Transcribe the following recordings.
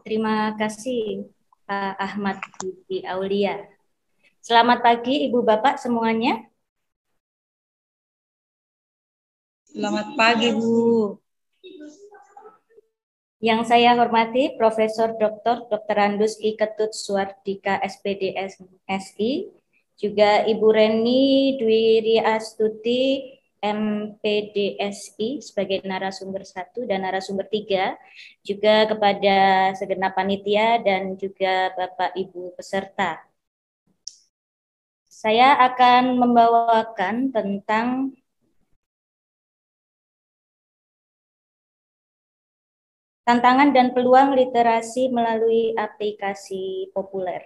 Terima kasih Pak Ahmad Budi Aulia. Selamat pagi Ibu Bapak semuanya. Selamat pagi Bu. Yang saya hormati Profesor Dr. Andus Ki Ketut Suardika SPD SI, juga Ibu Reni Dwi Riastuti MPDSI sebagai narasumber 1 dan narasumber 3, juga kepada segenap panitia dan juga Bapak Ibu peserta. Saya akan membawakan tentang tantangan dan peluang literasi melalui aplikasi populer.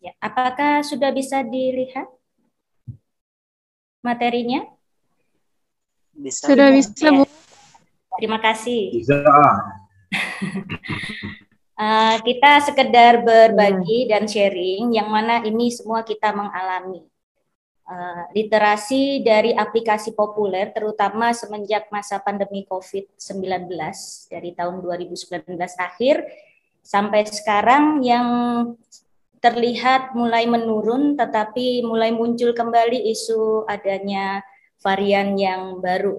Ya, apakah sudah bisa dilihat materinya? Bisa. Sudah bisa, Bu. Terima kasih. Bisa. Kita sekedar berbagi dan sharing yang mana ini semua kita mengalami. Literasi dari aplikasi populer terutama semenjak masa pandemi COVID-19 dari tahun 2019 akhir sampai sekarang yang terlihat mulai menurun, tetapi mulai muncul kembali isu adanya varian yang baru.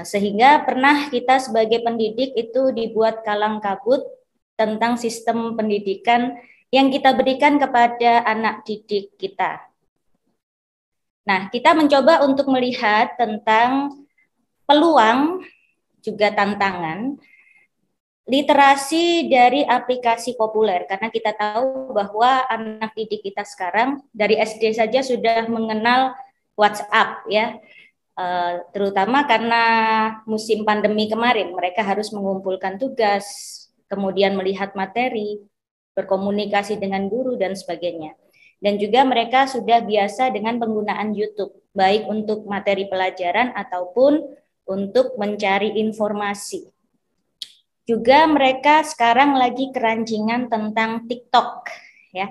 Sehingga pernah kita sebagai pendidik itu dibuat kalang kabut tentang sistem pendidikan yang kita berikan kepada anak didik kita. Nah, kita mencoba untuk melihat tentang peluang juga tantangan literasi dari aplikasi populer, karena kita tahu bahwa anak didik kita sekarang dari SD saja sudah mengenal WhatsApp ya, terutama karena musim pandemi kemarin mereka harus mengumpulkan tugas, kemudian melihat materi, berkomunikasi dengan guru dan sebagainya. Dan juga mereka sudah biasa dengan penggunaan YouTube, baik untuk materi pelajaran ataupun untuk mencari informasi. Juga mereka sekarang lagi keranjingan tentang TikTok ya.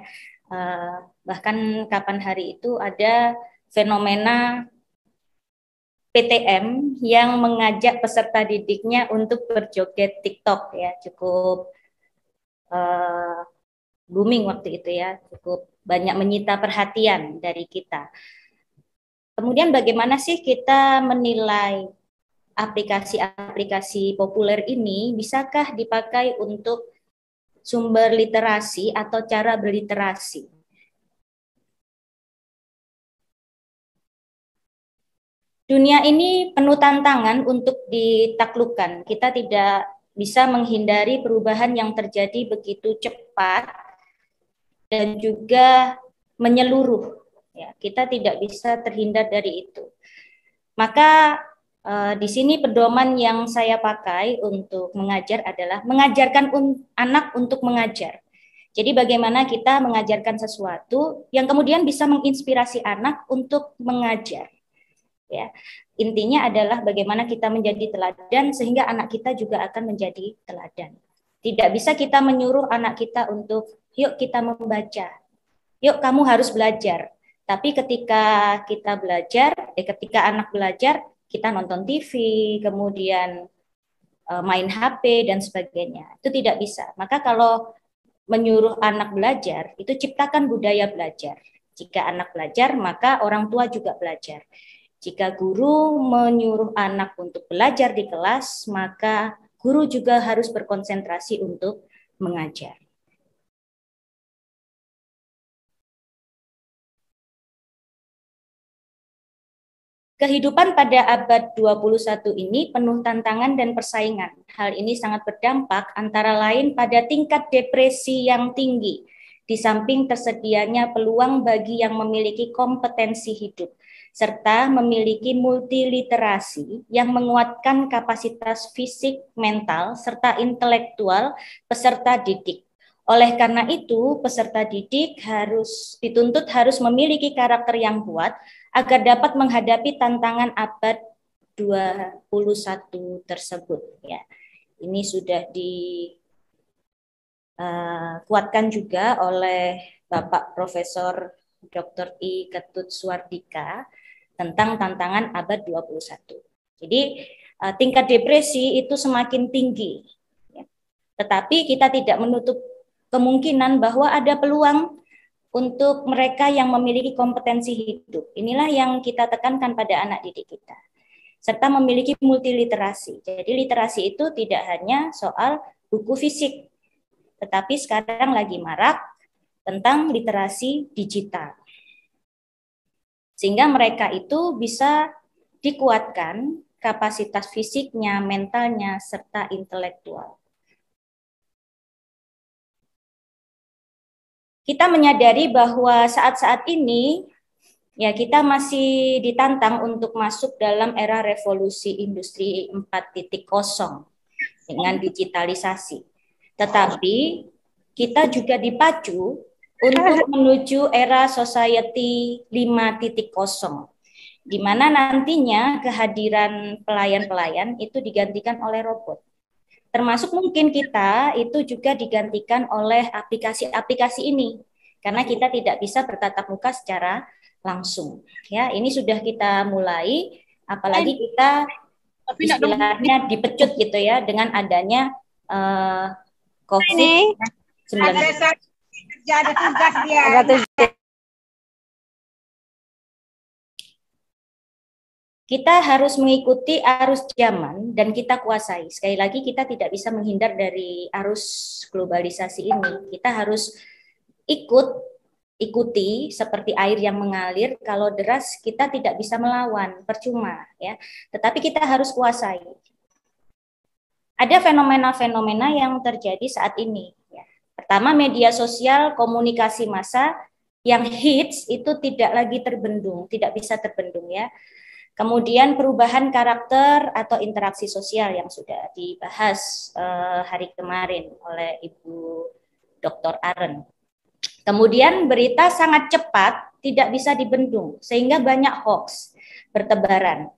Bahkan kapan hari itu ada fenomena PTM yang mengajak peserta didiknya untuk berjoget TikTok ya, cukup booming waktu itu ya, cukup banyak menyita perhatian dari kita. Kemudian bagaimana sih kita menilai aplikasi-aplikasi populer ini, bisakah dipakai untuk sumber literasi atau cara berliterasi? Dunia ini penuh tantangan untuk ditaklukkan. Kita tidak bisa menghindari perubahan yang terjadi begitu cepat dan juga menyeluruh. Ya, kita tidak bisa terhindar dari itu. Maka di sini pedoman yang saya pakai untuk mengajar adalah mengajarkan anak untuk mengajar. Jadi bagaimana kita mengajarkan sesuatu yang kemudian bisa menginspirasi anak untuk mengajar. Ya, intinya adalah bagaimana kita menjadi teladan sehingga anak kita juga akan menjadi teladan. Tidak bisa kita menyuruh anak kita untuk yuk kita membaca, yuk kamu harus belajar. Tapi ketika kita belajar, ketika anak belajar, kita nonton TV, kemudian main HP dan sebagainya. Itu tidak bisa. Maka kalau menyuruh anak belajar, itu ciptakan budaya belajar. Jika anak belajar, maka orang tua juga belajar. Jika guru menyuruh anak untuk belajar di kelas, maka guru juga harus berkonsentrasi untuk mengajar. Kehidupan pada abad 21 ini penuh tantangan dan persaingan. Hal ini sangat berdampak antara lain pada tingkat depresi yang tinggi, di samping tersedianya peluang bagi yang memiliki kompetensi hidup, serta memiliki multiliterasi yang menguatkan kapasitas fisik, mental, serta intelektual peserta didik. Oleh karena itu, peserta didik dituntut harus memiliki karakter yang kuat agar dapat menghadapi tantangan abad 21 tersebut ya. Ini sudah dikuatkan juga oleh Bapak Profesor Dr. I. Ketut Suardika tentang tantangan abad 21. Jadi tingkat depresi itu semakin tinggi. Tetapi kita tidak menutup kemungkinan bahwa ada peluang untuk mereka yang memiliki kompetensi hidup. Inilah yang kita tekankan pada anak didik kita. Serta memiliki multiliterasi. Jadi literasi itu tidak hanya soal buku fisik, tetapi sekarang lagi marak tentang literasi digital. Sehingga mereka itu bisa dikuatkan kapasitas fisiknya, mentalnya, serta intelektual. Kita menyadari bahwa saat-saat ini ya kita masih ditantang untuk masuk dalam era revolusi industri 4.0 dengan digitalisasi. Tetapi kita juga dipacu untuk menuju era society 5.0, di mana nantinya kehadiran pelayan-pelayan itu digantikan oleh robot. Termasuk mungkin kita itu juga digantikan oleh aplikasi-aplikasi ini, karena kita tidak bisa bertatap muka secara langsung. Ya, ini sudah kita mulai, apalagi kita istilahnya dipecut gitu ya dengan adanya COVID-19. Ada tugas dia. Kita harus mengikuti arus zaman dan kita kuasai. Sekali lagi kita tidak bisa menghindar dari arus globalisasi ini. Kita harus ikuti seperti air yang mengalir. Kalau deras kita tidak bisa melawan, percuma ya. Tetapi kita harus kuasai. Ada fenomena-fenomena yang terjadi saat ini. Ya. Pertama, media sosial, komunikasi massa yang hits itu tidak lagi terbendung, tidak bisa terbendung ya. Kemudian perubahan karakter atau interaksi sosial yang sudah dibahas hari kemarin oleh Ibu Dr. Aren. Kemudian berita sangat cepat, tidak bisa dibendung, sehingga banyak hoax bertebaran.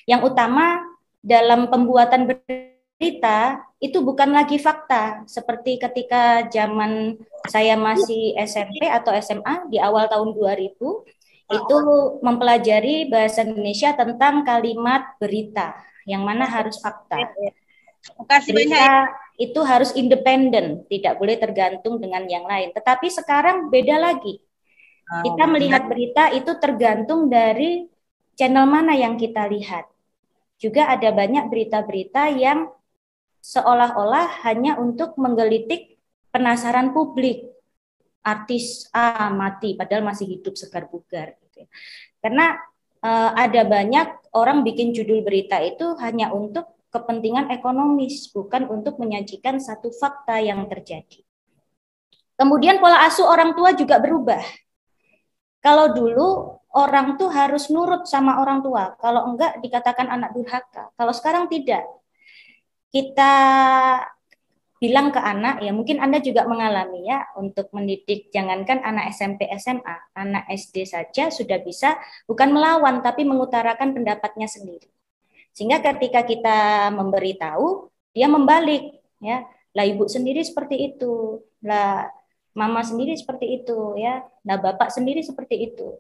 Yang utama dalam pembuatan berita itu bukan lagi fakta, seperti ketika zaman saya masih SMP atau SMA di awal tahun 2000, itu mempelajari bahasa Indonesia tentang kalimat berita, yang mana harus fakta. Berita itu harus independen, tidak boleh tergantung dengan yang lain. Tetapi sekarang beda lagi. Kita melihat berita itu tergantung dari channel mana yang kita lihat. Juga ada banyak berita-berita yang seolah-olah hanya untuk menggelitik penasaran publik. Artis A mati padahal masih hidup segar bugar gitu. Karena ada banyak orang bikin judul berita itu hanya untuk kepentingan ekonomis, bukan untuk menyajikan satu fakta yang terjadi. Kemudian pola asuh orang tua juga berubah. Kalau dulu orang tuh harus nurut sama orang tua, kalau enggak dikatakan anak durhaka. Kalau sekarang tidak. Kita bilang ke anak, ya mungkin Anda juga mengalami ya, untuk mendidik jangankan anak SMP SMA, anak SD saja sudah bisa bukan melawan tapi mengutarakan pendapatnya sendiri. Sehingga ketika kita memberitahu, dia membalik ya. Lah ibu sendiri seperti itu, lah mama sendiri seperti itu ya, lah bapak sendiri seperti itu.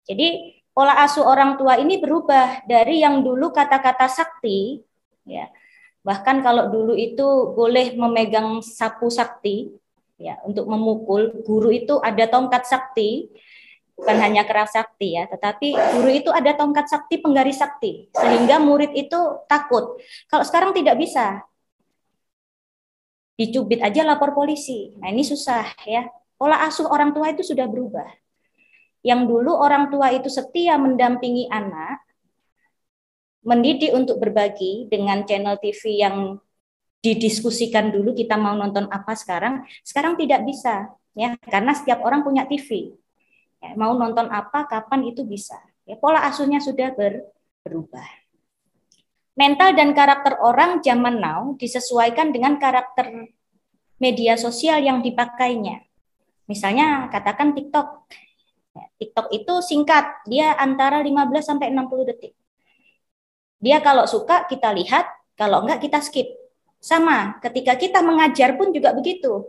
Jadi pola asuh orang tua ini berubah dari yang dulu kata-kata sakti ya. Bahkan kalau dulu itu boleh memegang sapu sakti ya untuk memukul, guru itu ada tongkat sakti, bukan hanya keras sakti ya, tetapi guru itu ada tongkat sakti, penggaris sakti, sehingga murid itu takut. Kalau sekarang tidak bisa. Dicubit aja lapor polisi. Nah, ini susah ya. Pola asuh orang tua itu sudah berubah. Yang dulu orang tua itu setia mendampingi anak, mendidik untuk berbagi dengan channel TV yang didiskusikan dulu kita mau nonton apa sekarang tidak bisa ya, karena setiap orang punya TV ya, mau nonton apa kapan itu bisa ya, pola asuhnya sudah berubah. Mental dan karakter orang zaman now disesuaikan dengan karakter media sosial yang dipakainya. Misalnya katakan TikTok. TikTok itu singkat, dia antara 15 sampai 60 detik. Dia kalau suka kita lihat, kalau enggak kita skip. Sama, ketika kita mengajar pun juga begitu.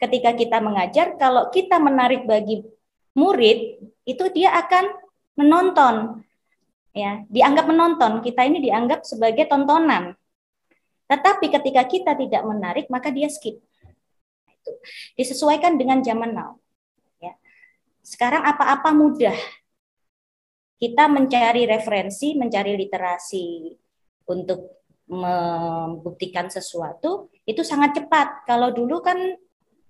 Ketika kita mengajar, kalau kita menarik bagi murid, itu dia akan menonton. Ya, dianggap menonton, kita ini dianggap sebagai tontonan. Tetapi ketika kita tidak menarik, maka dia skip. Itu disesuaikan dengan zaman now. Ya. Sekarang apa-apa mudah. Kita mencari referensi, mencari literasi untuk membuktikan sesuatu itu sangat cepat. Kalau dulu kan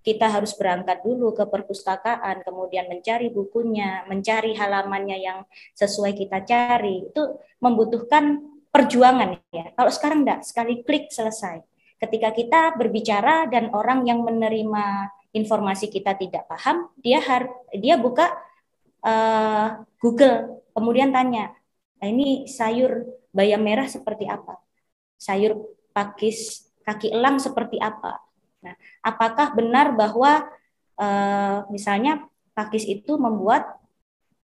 kita harus berangkat dulu ke perpustakaan, kemudian mencari bukunya, mencari halamannya yang sesuai kita cari. Itu membutuhkan perjuangan ya. Kalau sekarang enggak, sekali klik selesai. Ketika kita berbicara dan orang yang menerima informasi kita tidak paham, dia buka Google, kemudian tanya, nah ini sayur bayam merah seperti apa? Sayur pakis kaki elang seperti apa? Nah, apakah benar bahwa misalnya pakis itu membuat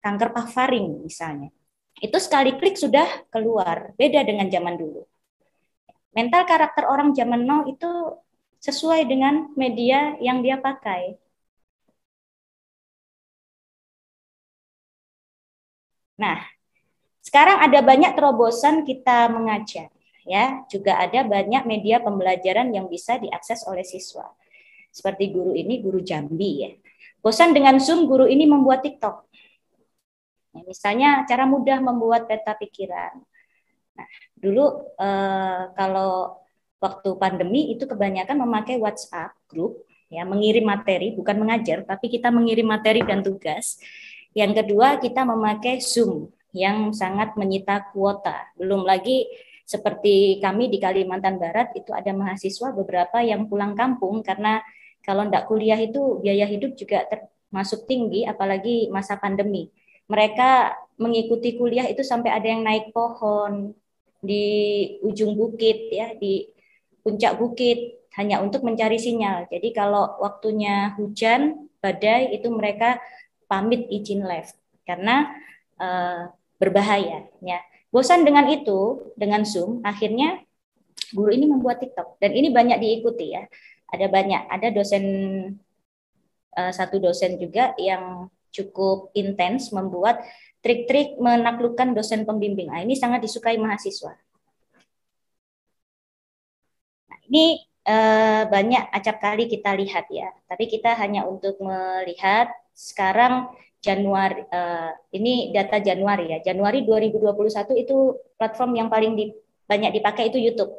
kanker paru misalnya? Itu sekali klik sudah keluar, beda dengan zaman dulu. Mental karakter orang zaman now itu sesuai dengan media yang dia pakai. Nah, sekarang ada banyak terobosan kita mengajar, ya. Juga ada banyak media pembelajaran yang bisa diakses oleh siswa. Seperti guru ini, guru Jambi ya. Bosan dengan Zoom, guru ini membuat TikTok. Ya, misalnya cara mudah membuat peta pikiran. Nah, dulu kalau waktu pandemi itu kebanyakan memakai WhatsApp grup, ya, mengirim materi, bukan mengajar, tapi kita mengirim materi dan tugas. Yang kedua, kita memakai Zoom yang sangat menyita kuota. Belum lagi seperti kami di Kalimantan Barat itu ada mahasiswa beberapa yang pulang kampung karena kalau tidak kuliah itu biaya hidup juga termasuk tinggi, apalagi masa pandemi. Mereka mengikuti kuliah itu sampai ada yang naik pohon di ujung bukit, ya, di puncak bukit hanya untuk mencari sinyal. Jadi kalau waktunya hujan, badai itu mereka pamit izin live karena berbahaya. Ya, bosan dengan itu, dengan Zoom, akhirnya guru ini membuat TikTok dan ini banyak diikuti ya. Ada banyak, ada dosen satu dosen juga yang cukup intens membuat trik-trik menaklukkan dosen pembimbing. Nah, ini sangat disukai mahasiswa. Nah, ini banyak acap kali kita lihat ya, tapi kita hanya untuk melihat sekarang Januari, ini data Januari ya, Januari 2021 itu platform yang paling banyak dipakai itu YouTube.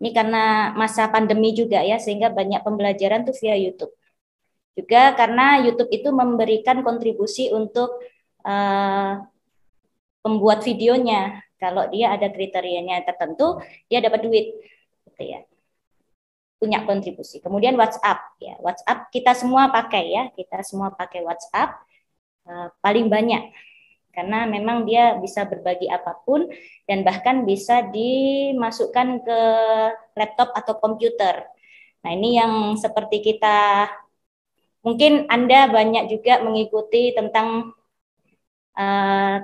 Ini karena masa pandemi juga ya, sehingga banyak pembelajaran tuh via YouTube. Juga karena YouTube itu memberikan kontribusi untuk pembuat videonya. Kalau dia ada kriterianya tertentu, dia dapat duit, gitu ya. Punya kontribusi. Kemudian WhatsApp, ya, WhatsApp kita semua pakai ya, kita semua pakai WhatsApp paling banyak karena memang dia bisa berbagi apapun dan bahkan bisa dimasukkan ke laptop atau komputer. Nah, ini yang seperti kita mungkin Anda banyak juga mengikuti tentang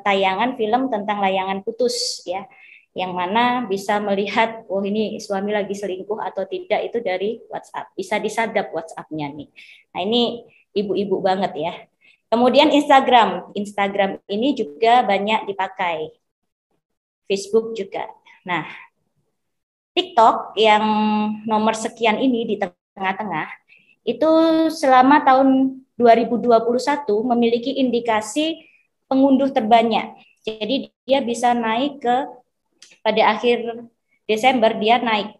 tayangan film tentang layangan putus ya, yang mana bisa melihat oh ini suami lagi selingkuh atau tidak itu dari WhatsApp, bisa disadap WhatsApp-nya nih. Nah, ini ibu-ibu banget ya. Kemudian Instagram ini juga banyak dipakai, Facebook juga. Nah, TikTok yang nomor sekian ini di tengah-tengah itu selama tahun 2021 memiliki indikasi pengunduh terbanyak. Jadi dia bisa naik ke pada akhir Desember dia naik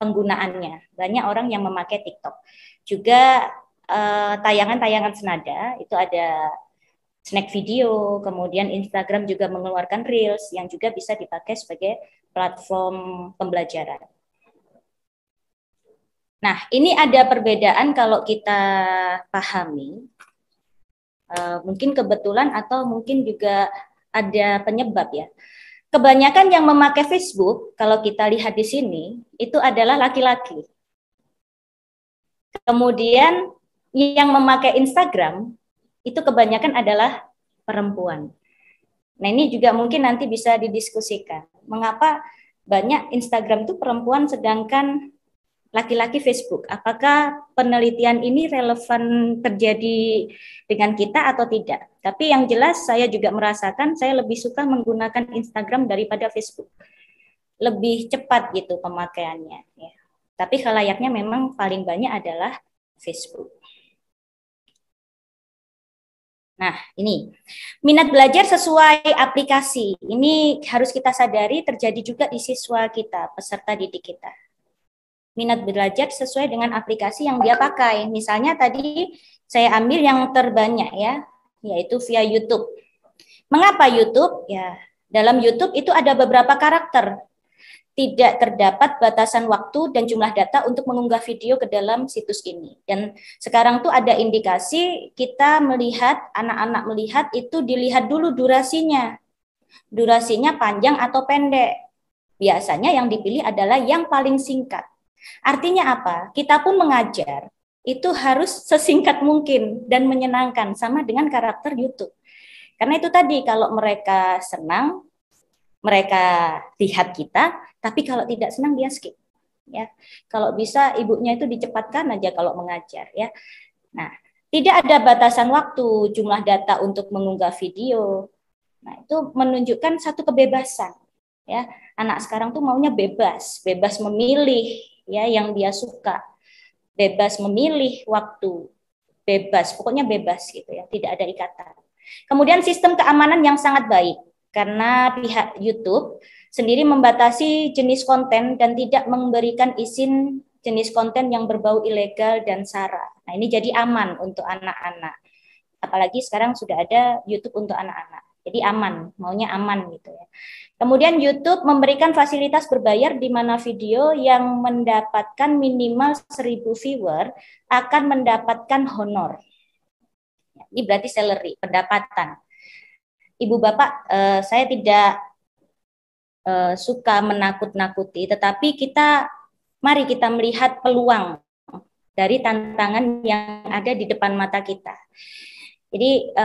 penggunaannya. Banyak orang yang memakai TikTok. Juga tayangan-tayangan senada itu ada snack video, kemudian Instagram juga mengeluarkan Reels yang juga bisa dipakai sebagai platform pembelajaran. Nah, ini ada perbedaan kalau kita pahami, mungkin kebetulan atau mungkin juga ada penyebab ya. Kebanyakan yang memakai Facebook, kalau kita lihat di sini, itu adalah laki-laki. Kemudian yang memakai Instagram, itu kebanyakan adalah perempuan. Nah, ini juga mungkin nanti bisa didiskusikan. Mengapa banyak Instagram itu perempuan sedangkan laki-laki Facebook. Apakah penelitian ini relevan terjadi dengan kita atau tidak? Tapi yang jelas saya juga merasakan saya lebih suka menggunakan Instagram daripada Facebook. Lebih cepat gitu pemakaiannya. Ya. Tapi khalayaknya memang paling banyak adalah Facebook. Nah, ini minat belajar sesuai aplikasi. Ini harus kita sadari terjadi juga di siswa kita, peserta didik kita. Minat belajar sesuai dengan aplikasi yang dia pakai. Misalnya tadi saya ambil yang terbanyak ya, yaitu via YouTube. Mengapa YouTube? Ya, dalam YouTube itu ada beberapa karakter. Tidak terdapat batasan waktu dan jumlah data untuk mengunggah video ke dalam situs ini. Dan sekarang tuh ada indikasi kita melihat, anak-anak melihat itu dilihat dulu durasinya. Durasinya panjang atau pendek. Biasanya yang dipilih adalah yang paling singkat. Artinya apa? Kita pun mengajar itu harus sesingkat mungkin dan menyenangkan sama dengan karakter YouTube. Karena itu tadi kalau mereka senang, mereka lihat kita, tapi kalau tidak senang dia skip. Ya, kalau bisa ibunya itu dicepatkan aja kalau mengajar ya. Nah, tidak ada batasan waktu, jumlah data untuk mengunggah video. Nah, itu menunjukkan satu kebebasan. Ya, anak sekarang tuh maunya bebas, bebas memilih ya yang dia suka, bebas memilih waktu, bebas, pokoknya bebas gitu ya, tidak ada ikatan. Kemudian sistem keamanan yang sangat baik karena pihak YouTube sendiri membatasi jenis konten dan tidak memberikan izin jenis konten yang berbau ilegal dan sara. Nah, ini jadi aman untuk anak-anak. Apalagi sekarang sudah ada YouTube untuk anak-anak. Jadi aman, maunya aman gitu ya. Kemudian YouTube memberikan fasilitas berbayar di mana video yang mendapatkan minimal 1.000 viewer akan mendapatkan honor. Ini berarti salary, pendapatan. Ibu Bapak, saya tidak suka menakut-nakuti, tetapi mari kita melihat peluang dari tantangan yang ada di depan mata kita. Jadi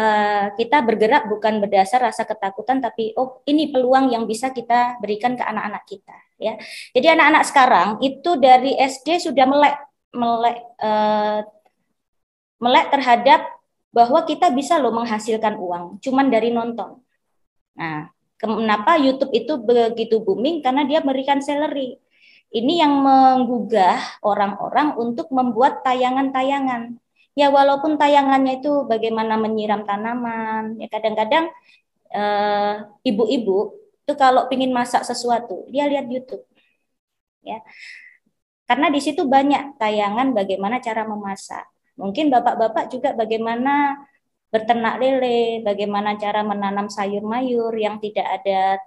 kita bergerak bukan berdasar rasa ketakutan, tapi ini peluang yang bisa kita berikan ke anak-anak kita. Ya, jadi anak-anak sekarang itu dari SD sudah melek terhadap bahwa kita bisa loh menghasilkan uang, cuman dari nonton. Nah, kenapa YouTube itu begitu booming? Karena dia memberikan salary. Ini yang menggugah orang-orang untuk membuat tayangan-tayangan. Ya walaupun tayangannya itu bagaimana menyiram tanaman, ya kadang-kadang ibu-ibu itu kalau ingin masak sesuatu, dia lihat YouTube. Ya. Karena di situ banyak tayangan bagaimana cara memasak. Mungkin bapak-bapak juga bagaimana berternak lele, bagaimana cara menanam sayur mayur yang tidak ada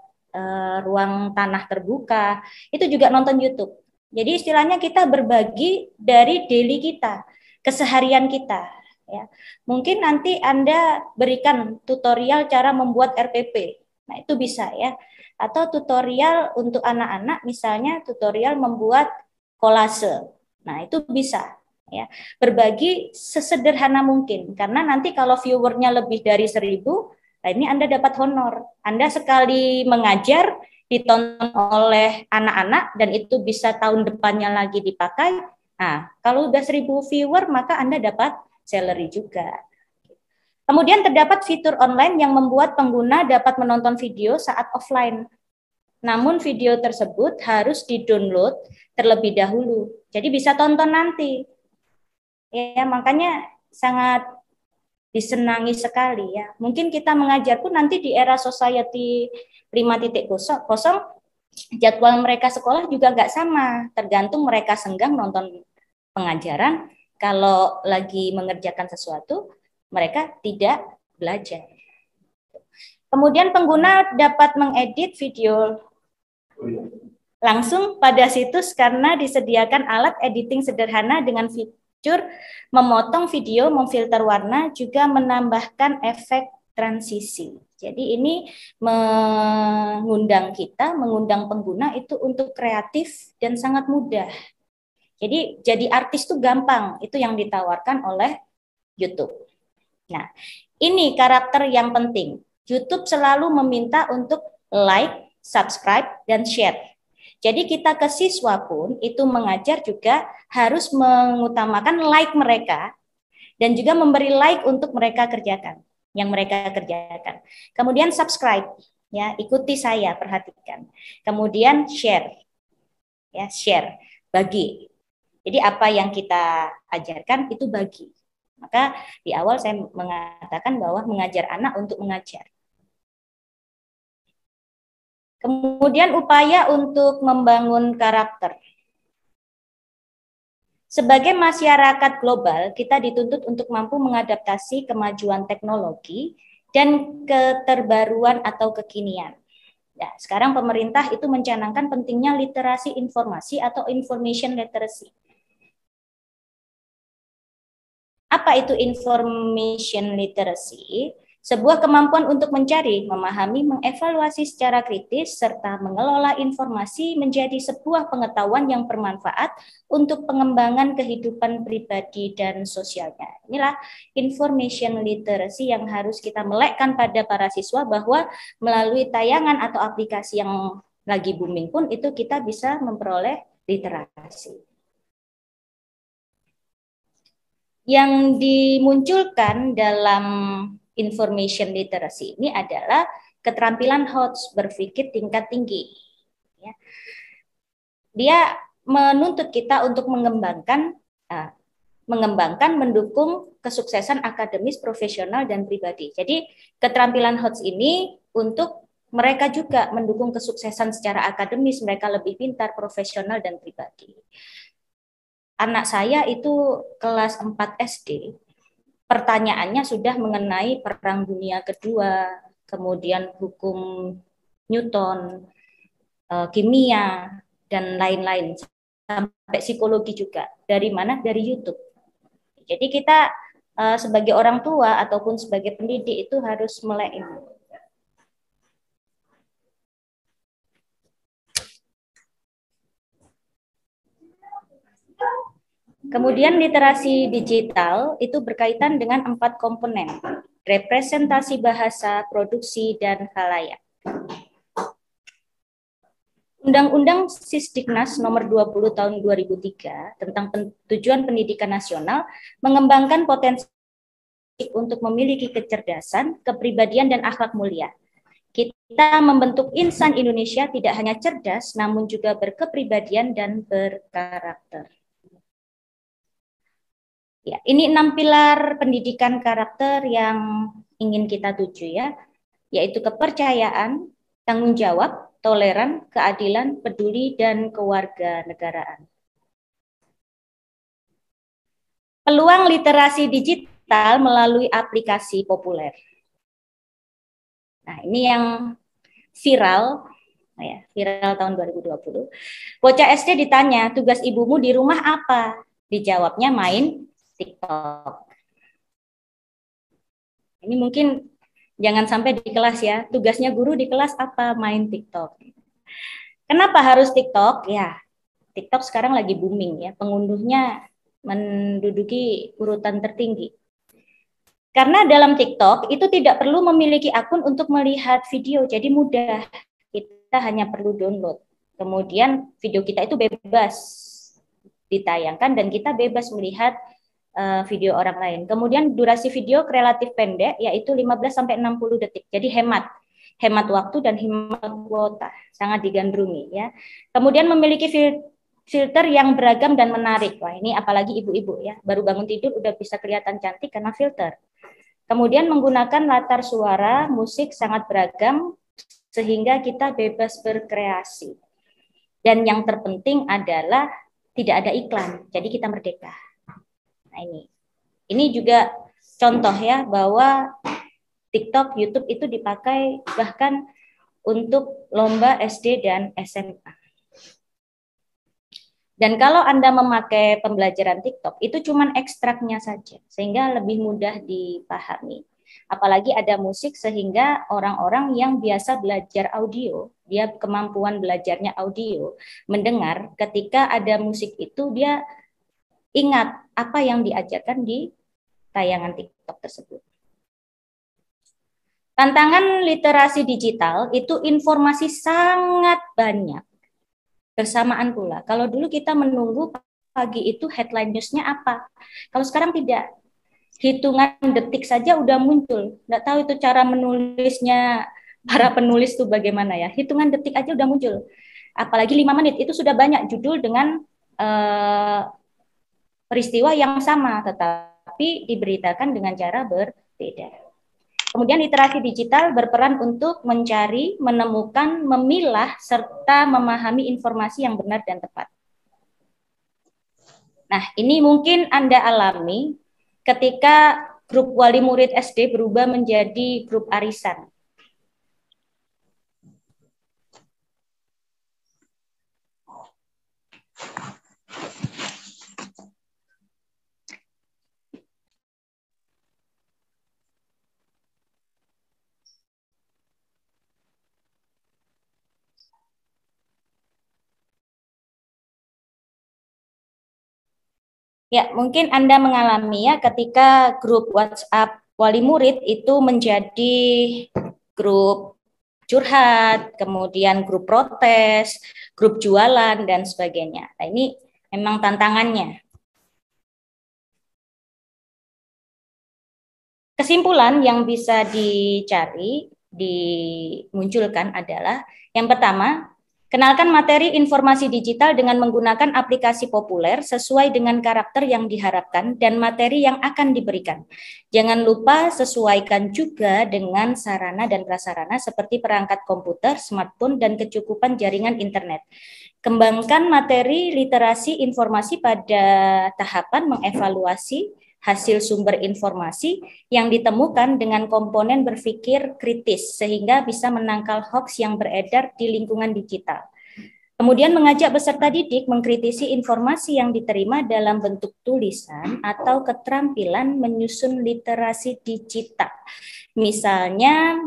ruang tanah terbuka, itu juga nonton YouTube. Jadi istilahnya kita berbagi dari daily kita, keseharian kita. Ya. Mungkin nanti Anda berikan tutorial cara membuat RPP, nah itu bisa ya. Atau tutorial untuk anak-anak, misalnya tutorial membuat kolase, nah itu bisa. Ya, berbagi sesederhana mungkin karena nanti kalau viewernya lebih dari 1.000, nah ini Anda dapat honor. Anda sekali mengajar ditonton oleh anak-anak dan itu bisa tahun depannya lagi dipakai. Nah, kalau udah 1.000 viewer maka Anda dapat salary juga. Kemudian terdapat fitur online yang membuat pengguna dapat menonton video saat offline. Namun video tersebut harus di-download terlebih dahulu. Jadi bisa tonton nanti. Ya, makanya sangat disenangi sekali ya. Mungkin kita mengajar pun nanti di era society 5.0, jadwal mereka sekolah juga nggak sama. Tergantung mereka senggang nonton pengajaran, kalau lagi mengerjakan sesuatu, mereka tidak belajar. Kemudian pengguna dapat mengedit video langsung pada situs karena disediakan alat editing sederhana dengan fitur memotong video, memfilter warna, juga menambahkan efek transisi. Jadi ini mengundang pengguna itu untuk kreatif dan sangat mudah. Jadi artis itu gampang, itu yang ditawarkan oleh YouTube. Nah, ini karakter yang penting. YouTube selalu meminta untuk like, subscribe, dan share. Jadi kita ke siswa pun itu mengajar juga harus mengutamakan like mereka dan juga memberi like untuk mereka kerjakan, yang mereka kerjakan. Kemudian subscribe, ya, ikuti saya, perhatikan. Kemudian share, ya, share, bagi. Jadi apa yang kita ajarkan itu bagi. Maka di awal saya mengatakan bahwa mengajar anak untuk mengajar. Kemudian upaya untuk membangun karakter. Sebagai masyarakat global, kita dituntut untuk mampu mengadaptasi kemajuan teknologi dan keterbaruan atau kekinian. Ya, sekarang pemerintah itu mencanangkan pentingnya literasi informasi atau information literacy. Apa itu information literacy? Sebuah kemampuan untuk mencari, memahami, mengevaluasi secara kritis, serta mengelola informasi menjadi sebuah pengetahuan yang bermanfaat untuk pengembangan kehidupan pribadi dan sosialnya. Inilah information literacy yang harus kita melekkan pada para siswa, bahwa melalui tayangan atau aplikasi yang lagi booming pun itu kita bisa memperoleh literasi. Yang dimunculkan dalam information literacy ini adalah keterampilan HOTS, berpikir tingkat tinggi. Ya. Dia menuntut kita untuk mengembangkan, mendukung kesuksesan akademis, profesional, dan pribadi. Jadi keterampilan HOTS ini untuk mereka juga mendukung kesuksesan secara akademis, mereka lebih pintar, profesional, dan pribadi. Anak saya itu kelas 4 SD, pertanyaannya sudah mengenai Perang Dunia Kedua, kemudian hukum Newton, kimia, dan lain-lain, sampai psikologi juga. Dari mana? Dari YouTube. Jadi kita sebagai orang tua ataupun sebagai pendidik itu harus melek ini. Kemudian literasi digital itu berkaitan dengan 4 komponen, representasi bahasa, produksi, dan khalayak. Undang-Undang Sisdiknas nomor 20 tahun 2003 tentang tujuan pendidikan nasional mengembangkan potensi untuk memiliki kecerdasan, kepribadian, dan akhlak mulia. Kita membentuk insan Indonesia tidak hanya cerdas, namun juga berkepribadian dan berkarakter. Ya, ini 6 pilar pendidikan karakter yang ingin kita tuju, ya, yaitu kepercayaan, tanggung jawab, toleran, keadilan, peduli, dan kewarganegaraan. Peluang literasi digital melalui aplikasi populer. Nah, ini yang viral, ya, viral tahun 2020. Bocah SD ditanya, tugas ibumu di rumah apa? Dijawabnya main TikTok. Ini mungkin jangan sampai di kelas, ya. Tugasnya guru di kelas apa? Main TikTok. Kenapa harus TikTok? Ya, TikTok sekarang lagi booming, ya. Pengunduhnya menduduki urutan tertinggi. Karena dalam TikTok itu tidak perlu memiliki akun untuk melihat video, jadi mudah. Kita hanya perlu download. Kemudian video kita itu bebas ditayangkan dan kita bebas melihat video orang lain. Kemudian durasi video relatif pendek, yaitu 15-60 detik. Jadi hemat waktu dan hemat kuota, sangat digandrungi, ya. Kemudian memiliki filter yang beragam dan menarik. Wah, ini apalagi ibu-ibu, ya, baru bangun tidur udah bisa kelihatan cantik karena filter. Kemudian menggunakan latar suara, musik sangat beragam sehingga kita bebas berkreasi. Dan yang terpenting adalah tidak ada iklan, jadi kita merdeka. Nah, ini juga contoh, ya, bahwa TikTok, YouTube itu dipakai bahkan untuk lomba SD dan SMA. Dan kalau Anda memakai pembelajaran TikTok, itu cuma ekstraknya saja, sehingga lebih mudah dipahami. Apalagi ada musik, sehingga orang-orang yang biasa belajar audio, dia kemampuan belajarnya audio, mendengar, ketika ada musik itu dia ingat apa yang diajarkan di tayangan TikTok tersebut. Tantangan literasi digital itu informasi sangat banyak. bersamaan pula. Kalau dulu kita menunggu pagi itu headline news-nya apa. Kalau sekarang tidak. Hitungan detik saja udah muncul. Nggak tahu itu cara menulisnya para penulis itu bagaimana ya. Hitungan detik aja udah muncul. Apalagi 5 menit, itu sudah banyak judul dengan peristiwa yang sama, tetapi diberitakan dengan cara berbeda. Kemudian literasi digital berperan untuk mencari, menemukan, memilah, serta memahami informasi yang benar dan tepat. Nah, ini mungkin Anda alami ketika grup wali murid SD berubah menjadi grup arisan. Ya, mungkin Anda mengalami ya ketika grup WhatsApp wali murid itu menjadi grup curhat, kemudian grup protes, grup jualan, dan sebagainya. Nah, ini memang tantangannya. Kesimpulan yang bisa dicari, dimunculkan adalah yang pertama, kenalkan materi informasi digital dengan menggunakan aplikasi populer sesuai dengan karakter yang diharapkan dan materi yang akan diberikan. Jangan lupa sesuaikan juga dengan sarana dan prasarana seperti perangkat komputer, smartphone, dan kecukupan jaringan internet. Kembangkan materi literasi informasi pada tahapan mengevaluasi hasil sumber informasi yang ditemukan dengan komponen berpikir kritis sehingga bisa menangkal hoaks yang beredar di lingkungan digital. Kemudian mengajak peserta didik mengkritisi informasi yang diterima dalam bentuk tulisan atau keterampilan menyusun literasi digital. Misalnya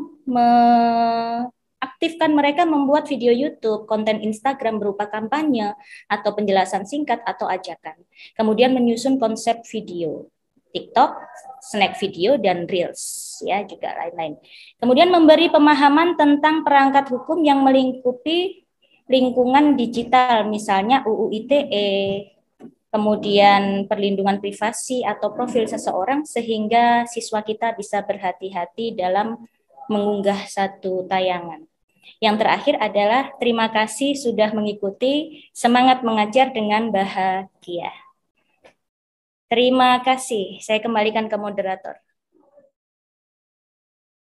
aktifkan mereka membuat video YouTube, konten Instagram berupa kampanye, atau penjelasan singkat atau ajakan. Kemudian menyusun konsep video, TikTok, snack video, dan Reels, ya juga lain-lain. Kemudian memberi pemahaman tentang perangkat hukum yang melingkupi lingkungan digital, misalnya UU ITE, kemudian perlindungan privasi atau profil seseorang, sehingga siswa kita bisa berhati-hati dalam mengunggah satu tayangan. Yang terakhir adalah terima kasih sudah mengikuti, semangat mengajar dengan bahagia. Terima kasih, saya kembalikan ke moderator.